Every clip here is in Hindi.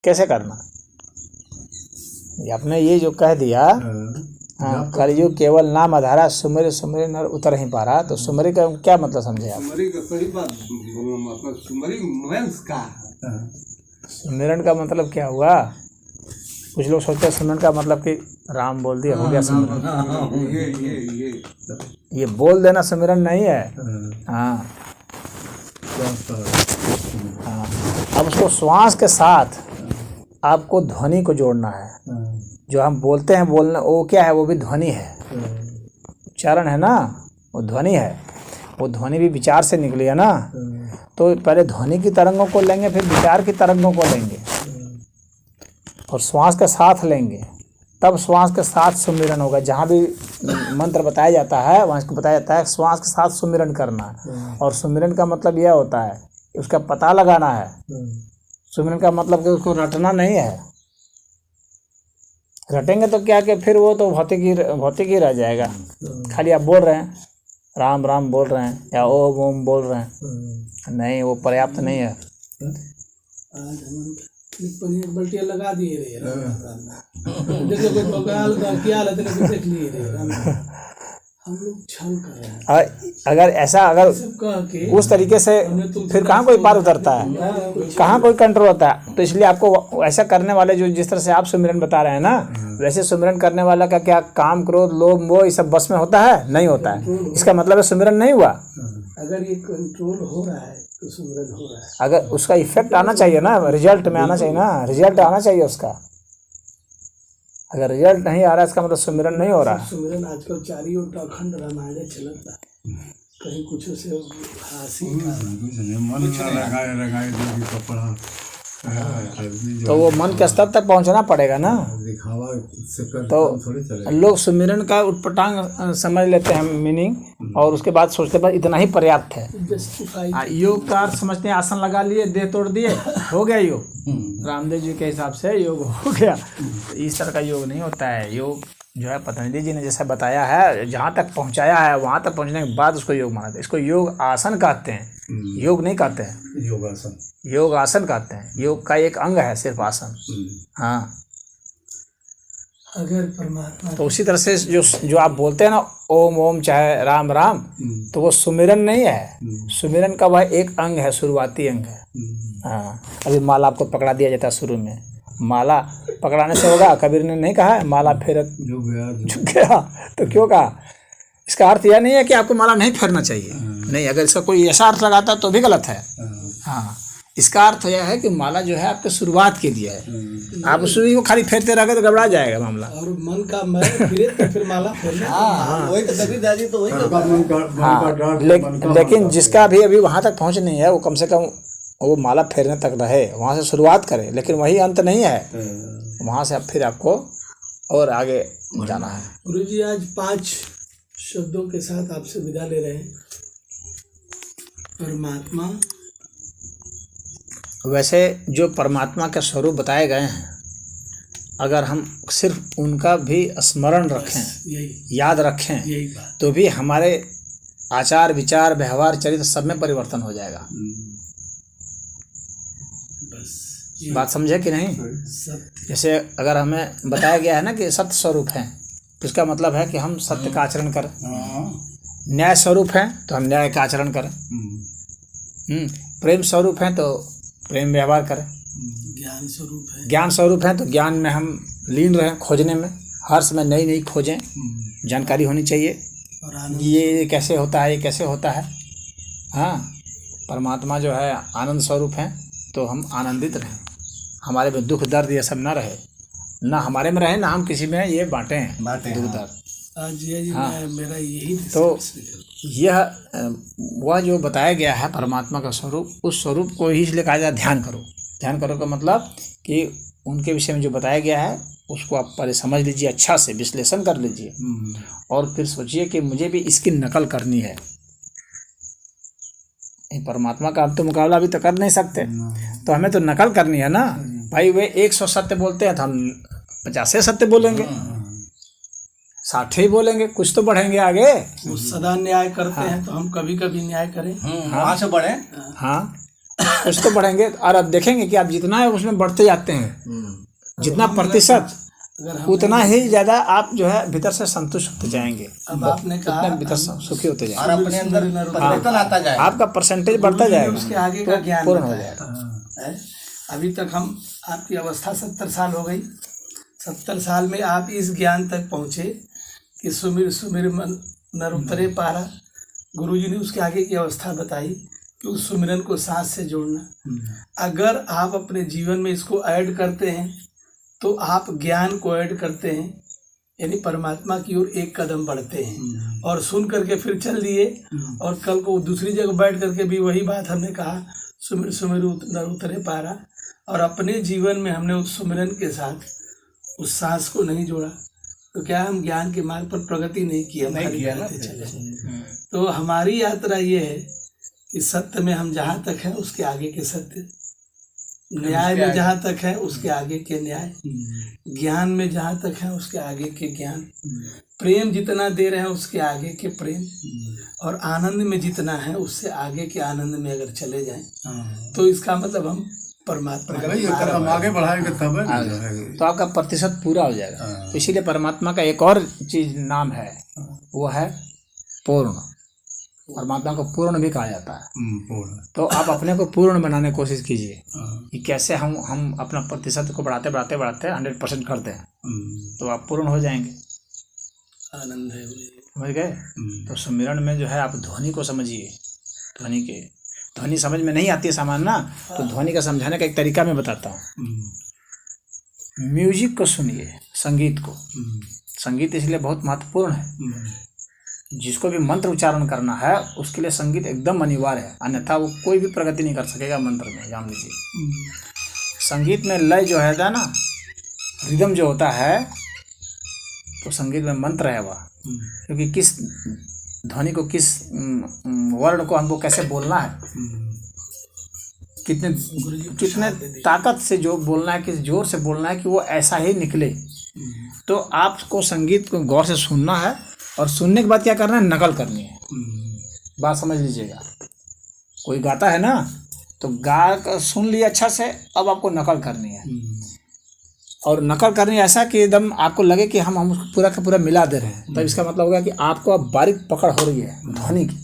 कैसे करना? आपने ये जो कह दिया, हाँ, कलयुग केवल नाम आधारा, सुमिर सुमिर नर उतर ही पा रहा, तो सुमरी का क्या मतलब समझे आप? सुमरी का सही बात बोलना, मतलब सुमरी मीन्स का सुमिरन का मतलब क्या हुआ? कुछ लोग सोचते हैं सुमिरन का मतलब कि राम बोल दिया हो गया सुमिरन। ये बोल देना सुमिरन नहीं है। हाँ हाँ, अब उसको श्वास के साथ आपको ध्वनि को जोड़ना है। जो हम बोलते हैं बोलना, वो क्या है? वो भी ध्वनि है, उच्चारण है ना, वो ध्वनि है। वो ध्वनि भी विचार से निकली है ना, तो पहले ध्वनि की तरंगों को लेंगे, फिर विचार की तरंगों को लेंगे और श्वास के साथ लेंगे, तब श्वास के साथ सुमिरन होगा। जहाँ भी मंत्र बताया जाता है वहाँ इसको बताया जाता है श्वास के साथ सुमिरन करना है। और सुमिरन का मतलब यह होता है कि उसका पता लगाना है। सुमिरन का मतलब कि उसको रटना नहीं है। रटेंगे तो क्या कि फिर वो तो भौतिक ही रह जाएगा। खाली आप बोल रहे हैं, राम राम बोल रहे हैं या ओम ओम बोल रहे हैं, नहीं, वो पर्याप्त नहीं है। बल्टियाँ लगा दिए रे, देखो कोई क्या हालत है, देख लिए रे, हम लोग छल कर रहे हैं। अगर ऐसा उस तरीके से फिर कहाँ कोई पार उतरता है, कहाँ कोई कंट्रोल होता है? तो इसलिए आपको ऐसा करने वाले जो जिस तरह से आप सुमिरन बता रहे हैं ना, वैसे सुमिरन करने वाला का क्या काम क्रोध लोभ मोह ये सब बस में होता है? नहीं होता है। इसका मतलब है सुमिरन नहीं हुआ। अगर ये कंट्रोल हो रहा है तो सुमिरन हो रहा है। अगर उसका इफेक्ट आना चाहिए ना, रिजल्ट में आना चाहिए ना, रिजल्ट आना चाहिए उसका। अगर रिजल्ट नहीं आ रहा है इसका मतलब सुमिरन नहीं हो रहा। सुमिरन आजकल चारी ओर अखंड रामायण चलता, कहीं कुछ से हासी तो वो मन के स्तर तक पहुंचना पड़ेगा ना। तो लोग सुमिरन का उटपटांग समझ लेते हैं मीनिंग, और उसके बाद सोचते हैं इतना ही पर्याप्त है। योग का अर्थ समझते हैं, आसन लगा लिए, देह तोड़ दिए, हो गया योग। रामदेव जी के हिसाब से योग हो गया। तो इस तरह का योग नहीं होता है। योग जो है पतंजलि जी ने जैसा बताया है, जहाँ तक पहुँचाया है वहाँ तक पहुँचने के बाद उसको योग माना जाता है। इसको योग आसन कहते हैं, योग नहीं कहते हैं। योगासन, योग आसन कहते हैं। योग का एक अंग है सिर्फ आसन। हाँ, अगर परमात्मा तो उसी तरह से जो आप बोलते हैं ना, ओम ओम चाहे राम राम, तो वो सुमिरन नहीं है। सुमिरन का वह एक अंग है, शुरुआती अंग है। हाँ, अभी माला आपको पकड़ा दिया जाता है शुरू में, माला पकड़ाने से होगा? कबीर ने नहीं कहा है माला फेर झुक गया, तो क्यों कहा? इसका अर्थ यह नहीं है कि आपको माला नहीं फेरना चाहिए, नहीं। अगर इसका कोई ऐसा अर्थ लगाता है तो भी गलत है। हाँ, इसका अर्थ यह है कि माला जो है आपके शुरुआत के लिए है। आप सुई को खाली फेरते रह गए तो गड़बड़ा जाएगा मामला। और मन का मैं फिरे तो फिर माला फेरना। वही तो कबीर दादी तो वही लेकिन जिसका भी अभी वहाँ तक पहुँच नहीं है, वो कम से कम वो माला फेरने तक रहे, वहाँ से शुरुआत करे। लेकिन वही अंत नहीं है, वहाँ से फिर आपको और आगे जाना है। गुरुजी, आज 5 शब्दों के साथ आपसे विदा ले रहे हैं। परमात्मा, वैसे जो परमात्मा के स्वरूप बताए गए हैं, अगर हम सिर्फ उनका भी स्मरण रखें, याद रखें, तो भी हमारे आचार विचार व्यवहार चरित्र सब में परिवर्तन हो जाएगा। बात समझे कि नहीं? जैसे अगर हमें बताया गया है ना कि सत्य स्वरूप है, तो इसका मतलब है कि हम सत्य का आचरण करें। न्याय स्वरूप है तो हम न्याय का आचरण करें। प्रेम स्वरूप है तो प्रेम व्यवहार करें। ज्ञान स्वरूप है तो ज्ञान में हम लीन रहें, खोजने में हर समय नई नई खोजें, जानकारी होनी चाहिए। ये कैसे होता है, ये कैसे होता है। हाँ, परमात्मा जो है आनंद स्वरूप है, तो हम आनंदित रहें, हमारे में दुख दर्द ये सब ना रहे, ना हमारे में रहे, ना हम किसी में ये बांटें दुख दर्द। हाँ, मेरा यही तो यह वह जो बताया गया है परमात्मा का स्वरूप, उस स्वरूप को ही इसलिए कहा जाए ध्यान करो। ध्यान करो का मतलब कि उनके विषय में जो बताया गया है उसको आप पहले समझ लीजिए, अच्छा से विश्लेषण कर लीजिए, और फिर सोचिए कि मुझे भी इसकी नकल करनी है। परमात्मा का आप तो मुकाबला अभी तो कर नहीं सकते, तो हमें तो नकल करनी है ना भाई। वे 100 सत्य बोलते हैं तो हम 50 सत्य बोलेंगे, 60 बोलेंगे, कुछ तो बढ़ेंगे आगे। वो सदा न्याय करते हैं तो हम कभी कभी न्याय करें, वहाँ से बढ़े। हाँ, कुछ तो बढ़ेंगे। और अब देखेंगे कि आप जितना है उसमें बढ़ते जाते हैं, जितना प्रतिशत उतना ही ज्यादा आप जो है भीतर से संतुष्ट होते जाएंगे, अब आपने कहा उतने भीतर से सुखी होते और जाएंगे, अपने अंदर परिवर्तन आता जाए। आपका परसेंटेज बढ़ता जाएगा, उसके आगे का ज्ञान पूर्ण हो बताया। जाएगा। है? अभी तक हम आपकी अवस्था 70 साल हो गई। 70 साल में आप इस ज्ञान तक पहुँचे कि सुमिर सुमिर मन नर उतरे पारा। गुरुजी ने उसके आगे की अवस्था बताई कि उस सुमिरन को सांस से जोड़ना। अगर आप अपने जीवन में इसको ऐड करते हैं तो आप ज्ञान को ऐड करते हैं, यानी परमात्मा की ओर एक कदम बढ़ते हैं। और सुन करके फिर चल दिए, और कल को दूसरी जगह बैठ करके भी वही बात हमने कहा, सुमिर सुमिर नर उतरे पारा। और अपने जीवन में हमने उस सुमिरन के साथ उस सांस को नहीं जोड़ा तो क्या हम ज्ञान के मार्ग पर प्रगति नहीं की, हमारी बातें चले। तो हमारी यात्रा ये है कि सत्य में हम जहाँ तक हैं उसके आगे के सत्य, न्याय में जहाँ तक है उसके आगे के न्याय, ज्ञान में जहाँ तक है उसके आगे के ज्ञान, प्रेम जितना दे रहे हैं उसके आगे के प्रेम, और आनंद में जितना है उससे आगे के आनंद में अगर चले जाएं तो इसका मतलब हम परमात्मा हम आगे बढ़ाएंगे तब तो आपका प्रतिशत पूरा हो जाएगा। तो इसीलिए परमात्मा का एक और चीज नाम है, वो है पूर्ण। परमात्मा को पूर्ण भी कहा जाता है। तो आप अपने को पूर्ण बनाने की कोशिश कीजिए कि कैसे हम अपना प्रतिशत को बढ़ाते बढ़ाते बढ़ाते 100% करते हैं, तो आप पूर्ण हो जाएंगे। आनंद है। समझ गए? तो सुमिरन में जो है आप ध्वनि को समझिए। ध्वनि समझ में नहीं आती है सामान्य ना, तो ध्वनि का समझाने का एक तरीका मैं बताता हूँ। म्यूजिक को सुनिए, संगीत को। संगीत इसलिए बहुत महत्वपूर्ण है। जिसको भी मंत्र उच्चारण करना है उसके लिए संगीत एकदम अनिवार्य है, अन्यथा वो कोई भी प्रगति नहीं कर सकेगा मंत्र में, जान लीजिए। संगीत में लय जो है ना, रिदम जो होता है, तो संगीत में मंत्र है वह। क्योंकि किस ध्वनि को, किस वर्ण को हमको कैसे बोलना है, कितने ताकत से जो बोलना है, किस जोर से बोलना है कि वो ऐसा ही निकले। तो आपको संगीत को गौर से सुनना है, और सुनने के बाद क्या करना है, नकल करनी है। बात समझ लीजिएगा। कोई गाता है ना, तो गा कर सुन लिया अच्छा से, अब आपको नकल करनी है। और नकल करनी ऐसा कि एकदम आपको लगे कि हम उसको पूरा का पूरा मिला दे रहे हैं। तब इसका मतलब होगा कि आपको अब बारीक पकड़ हो रही है ध्वनि की,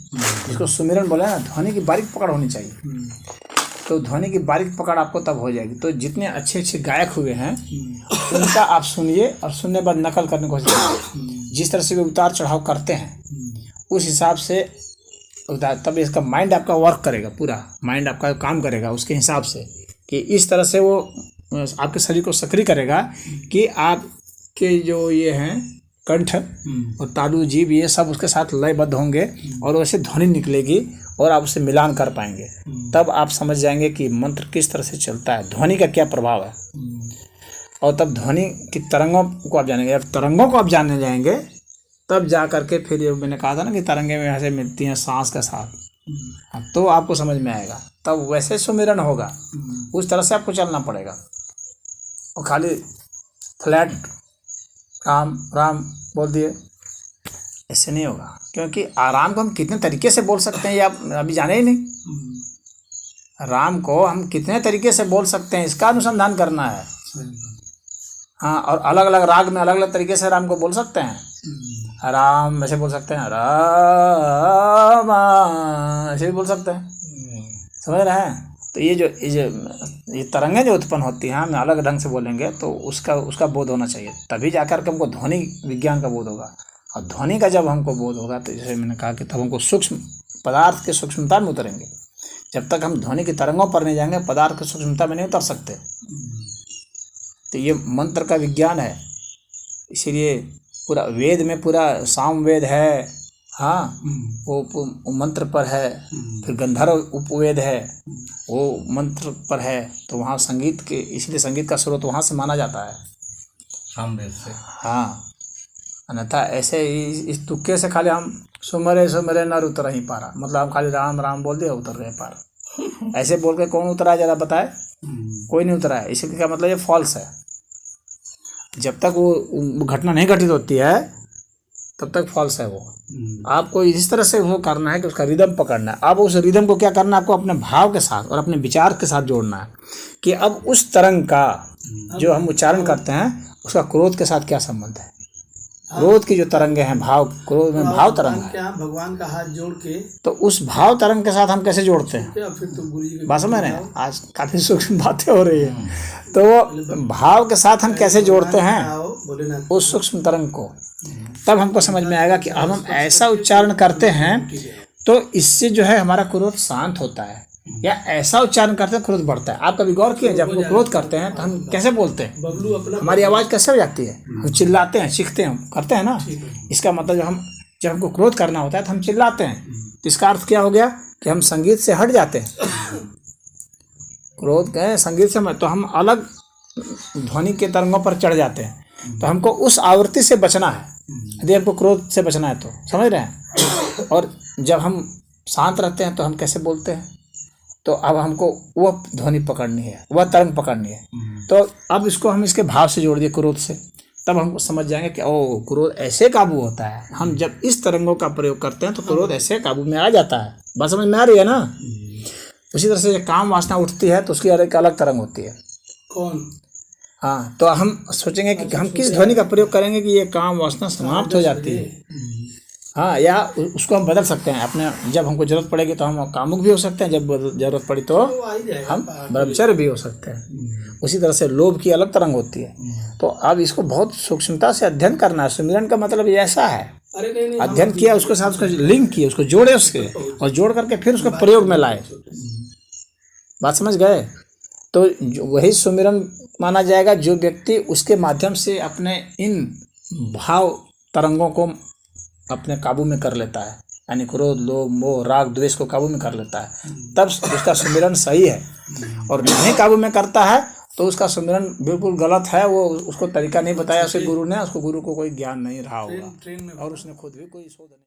जिसको सुमिरन बोला है ना, ध्वनि की बारीक पकड़ होनी चाहिए। तो ध्वनि की बारीक पकड़ आपको तब हो जाएगी। तो जितने अच्छे अच्छे गायक हुए हैं उनका आप सुनिए, और सुनने के बाद नकल करने की कोशिश कीजिए। जिस तरह से वे उतार चढ़ाव करते हैं उस हिसाब से तब इसका माइंड आपका वर्क करेगा, पूरा माइंड आपका काम करेगा उसके हिसाब से, कि इस तरह से वो आपके शरीर को सक्रिय करेगा कि आपके जो ये हैं कंठ और तालु, जीभ, ये सब उसके साथ लयबद्ध होंगे और वैसे ध्वनि निकलेगी और आप उससे मिलान कर पाएंगे। तब आप समझ जाएंगे कि मंत्र किस तरह से चलता है, ध्वनि का क्या प्रभाव है। और तब ध्वनि की तरंगों को आप जानेंगे। जब तरंगों को आप जानने जाएंगे तब जा करके फिर ये मैंने कहा था ना कि तरंगे में ऐसे मिलती हैं सांस के साथ, तो आपको समझ में आएगा। तब वैसे सुमिरन होगा, उस तरह से आपको चलना पड़ेगा। और खाली फ्लैट राम राम बोल दिए, ऐसे नहीं होगा। क्योंकि आराम को हम कितने तरीके से बोल सकते हैं ये आप अभी जाने ही नहीं। राम को हम कितने तरीके से बोल सकते हैं इसका अनुसंधान करना है। हाँ, और अलग अलग राग में अलग अलग तरीके से राम को बोल सकते हैं। राम ऐसे बोल सकते हैं, राम ऐसे भी बोल सकते हैं। समझ रहे हैं? तो ये तरंगें जो उत्पन्न होती हैं, हम अलग ढंग से बोलेंगे तो उसका बोध होना चाहिए, तभी जाकर के हमको ध्वनि विज्ञान का बोध होगा। और ध्वनि का जब हमको बोध होगा तो जैसे मैंने कहा कि तब हमको सूक्ष्म पदार्थ के सूक्ष्मता में उतरेंगे। जब तक हम ध्वनि की तरंगों पर नहीं जाएंगे, पदार्थ की सूक्ष्मता में नहीं उतर सकते। तो ये मंत्र का विज्ञान है। इसीलिए पूरा वेद में पूरा साम वेद है, हाँ, वो मंत्र पर है। फिर गंधर्व उपवेद है, वो मंत्र पर है। तो वहाँ संगीत के, इसीलिए संगीत का स्रोत वहाँ से माना जाता है, सामवेद से। हाँ, अन्यथा ऐसे इस तुक्के से खाली हम सुमरे सुमरे नर उतर ही पारा, मतलब हम खाली राम राम बोल दिया उतर रहे पार। ऐसे बोल के कौन उतरा है जरा बताए? कोई नहीं उतरा है। इसी का मतलब ये फॉल्स है। जब तक वो घटना नहीं घटित होती है तब तक फॉल्स है वो। आपको इस तरह से वो करना है कि उसका रिदम पकड़ना है। अब उस रिदम को क्या करना है, आपको अपने भाव के साथ और अपने विचार के साथ जोड़ना है कि अब उस तरंग का जो हम उच्चारण करते हैं उसका क्रोध के साथ क्या संबंध है। क्रोध की जो तरंगे हैं, भाव, क्रोध में भाव तरंग है, क्या भगवान का हाथ जोड़ के तो उस भाव तरंग के साथ हम कैसे जोड़ते हैं। क्या फिर तुम गुरु जी बात समझ रहे हैं, आज काफी सूक्ष्म बातें हो रही है। तो भाव के साथ हम कैसे जोड़ते हैं बोले ना उस सूक्ष्म तरंग को, तब हमको समझ में आएगा कि अब हम ऐसा उच्चारण करते हैं तो इससे जो है हमारा क्रोध शांत होता है, या ऐसा उच्चारण करते हैं क्रोध बढ़ता है। आप कभी गौर किए, जब हम क्रोध करते हैं तो हम कैसे बोलते हैं, बबलू अपना हमारी आवाज़ कैसे हो जाती है, हम चिल्लाते हैं, चीखते हैं, करते हैं ना। इसका मतलब जब हमको क्रोध करना होता है तो हम चिल्लाते हैं। तो इसका अर्थ क्या हो गया कि हम संगीत से हट जाते हैं। क्रोध गए संगीत से, तो हम अलग ध्वनि के तरंगों पर चढ़ जाते हैं। तो हमको उस आवृत्ति से बचना है, यदि हमको क्रोध से बचना है तो, समझ रहे हैं। और जब हम शांत रहते हैं तो हम कैसे बोलते हैं, तो अब हमको वह ध्वनि पकड़नी है, वह तरंग पकड़नी है। तो अब इसको हम इसके भाव से जोड़ दिए क्रोध से, तब हमको समझ जाएंगे कि ओ क्रोध ऐसे काबू होता है। हम जब इस तरंगों का प्रयोग करते हैं तो क्रोध ऐसे काबू में आ जाता है। बात समझ में आ रही है ना। उसी तरह से जब काम वासना उठती है तो उसकी एक अलग तरंग होती है। कौन, हाँ, तो हम सोचेंगे कि हम किस ध्वनि का प्रयोग करेंगे कि ये काम वासना समाप्त हो जाती है। हाँ, या उसको हम बदल सकते हैं अपने, जब हमको जरूरत पड़ेगी तो हम कामुक भी हो सकते हैं, जब जरूरत पड़ी तो हम ब्रह्मचर्य भी हो सकते हैं। उसी तरह से लोभ की अलग तरंग होती है। तो अब इसको बहुत सूक्ष्मता से अध्ययन करना है। सुमिरन का मतलब ये ऐसा है, अध्ययन किया, उसके साथ उसका लिंक किया, उसको जोड़े उसके, और जोड़ करके फिर उसको प्रयोग में लाए। बात समझ गए। तो वही सुमिरन माना जाएगा जो व्यक्ति उसके माध्यम से अपने इन भाव तरंगों को अपने काबू में कर लेता है, यानी क्रोध, लोभ, मोह, राग, द्वेष को काबू में कर लेता है, तब उसका सुमिरन सही है। और नहीं काबू में करता है तो उसका सुमिरन बिल्कुल गलत है। वो उसको तरीका नहीं बताया उसे गुरु ने, उसको गुरु को कोई ज्ञान नहीं रहा होगा, और उसने खुद भी कोई शोध नहीं